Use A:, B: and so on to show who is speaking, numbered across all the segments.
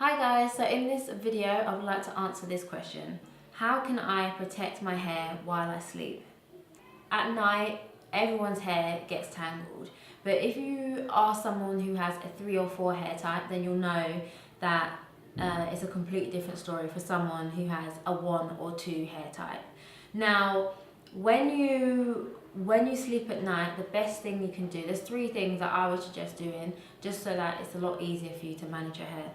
A: Hi guys, so in this video I would like to answer this question. How can I protect my hair while I sleep? At night, everyone's hair gets tangled, but if you are someone who has a 3 or 4 hair type, then you'll know that it's a completely different story for someone who has a 1 or 2 hair type. Now, when you sleep at night, the best thing you can do, there's 3 things that I would suggest doing just so that it's a lot easier for you to manage your hair.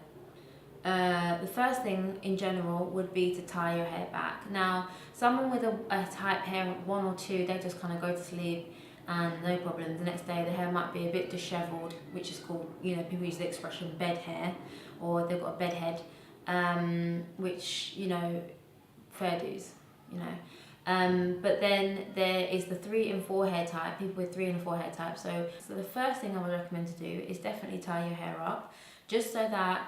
A: The first thing in general would be to tie your hair back. Now, someone with a type hair 1 or 2, they just kind of go to sleep and no problem. The next day the hair might be a bit disheveled, which is called, people use the expression bed hair, or they've got a bed head, which, fair dues, but then there is the 3 and 4 hair type, people with 3 and 4 hair type. So the first thing I would recommend to do is definitely tie your hair up, just so that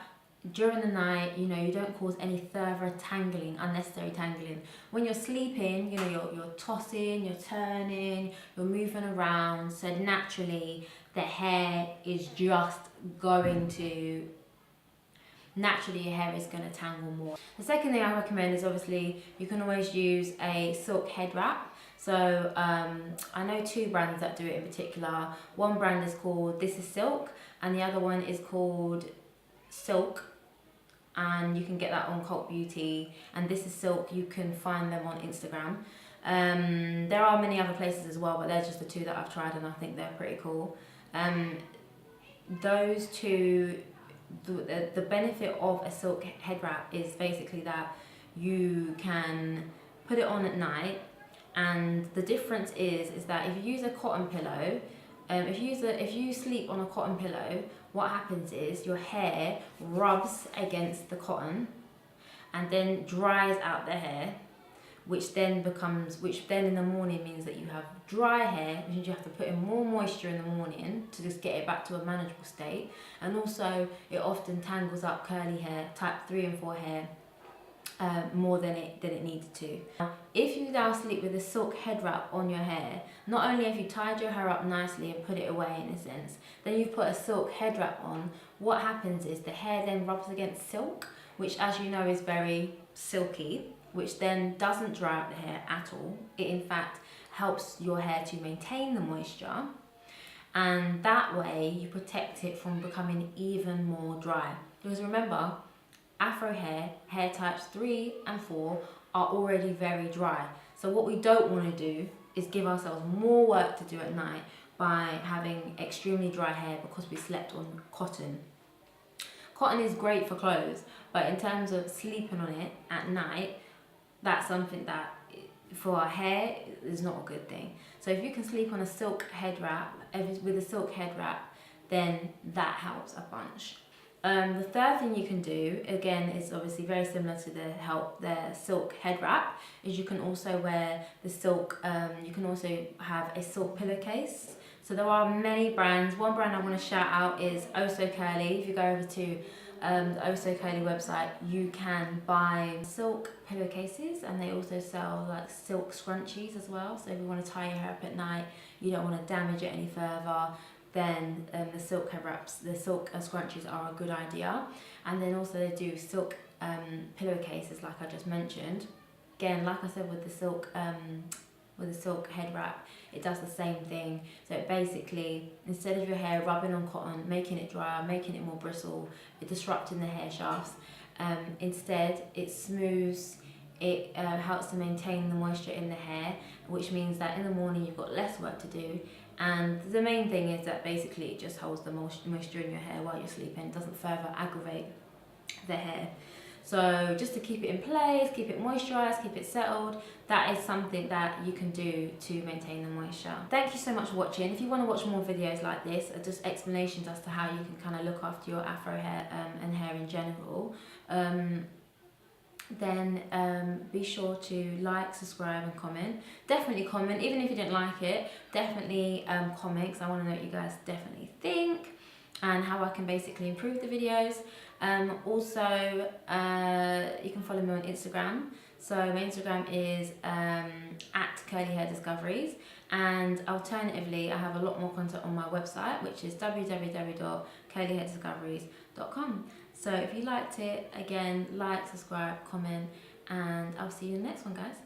A: during the night, you don't cause any further tangling, unnecessary tangling. When you're sleeping, you're tossing, you're turning, you're moving around, so naturally the hair is just going to, naturally your hair is going to tangle more. The second thing I recommend is, obviously, you can always use a silk head wrap. So I know 2 brands that do it in particular. One brand is called This Is Silk and the other one is called Silk, and you can get that on Cult Beauty, and This Is Silk, you can find them on Instagram. There are many other places as well, but they're just the 2 that I've tried and I think they're pretty cool. Those 2, the benefit of a silk head wrap is basically that you can put it on at night, and the difference is that if you use a cotton pillow, if you sleep on a cotton pillow, what happens is your hair rubs against the cotton and then dries out the hair, which then in the morning means that you have dry hair, which means you have to put in more moisture in the morning to just get it back to a manageable state. And also it often tangles up curly hair, type 3 and 4 hair, more than it needed to. If you now sleep with a silk head wrap on your hair, not only have you tied your hair up nicely and put it away in a sense, then you've put a silk head wrap on. What happens is the hair then rubs against silk, which, as you know, is very silky, which then doesn't dry out the hair at all. It in fact helps your hair to maintain the moisture, and that way you protect it from becoming even more dry. Because remember, Afro hair types 3 and 4 are already very dry. So what we don't want to do is give ourselves more work to do at night by having extremely dry hair because we slept on cotton. Cotton is great for clothes, but in terms of sleeping on it at night, that's something that for our hair is not a good thing. So if you can sleep on a silk head wrap, with a silk head wrap, then that helps a bunch. The third thing you can do, again, is obviously very similar to the silk head wrap, is you can also wear the silk, you can also have a silk pillowcase. So there are many brands. One brand I want to shout out is Oh So Curly. If you go over to the Oh So Curly website, you can buy silk pillowcases, and they also sell like silk scrunchies as well. So if you want to tie your hair up at night, you don't want to damage it any further, then the silk head wraps, the silk scrunchies are a good idea. And then also they do silk pillowcases, like I just mentioned. Again, like I said, with the silk head wrap, it does the same thing. So basically, instead of your hair rubbing on cotton, making it drier, making it more bristle, disrupting the hair shafts, instead it smooths, it helps to maintain the moisture in the hair, which means that in the morning you've got less work to do. And the main thing is that basically it just holds the moisture in your hair while you're sleeping. It doesn't further aggravate the hair. So just to keep it in place, keep it moisturised, keep it settled, that is something that you can do to maintain the moisture. Thank you so much for watching. If you want to watch more videos like this, just explanations as to how you can kind of look after your Afro hair and hair in general, then be sure to like, subscribe and comment. Definitely comment, even if you didn't like it, definitely comment, because I want to know what you guys definitely think and how I can basically improve the videos. Also, you can follow me on Instagram. So my Instagram is at Curly Hair Discoveries, and alternatively I have a lot more content on my website, which is www.curlyhairdiscoveries.com. So if you liked it, again, like, subscribe, comment, and I'll see you in the next one, guys.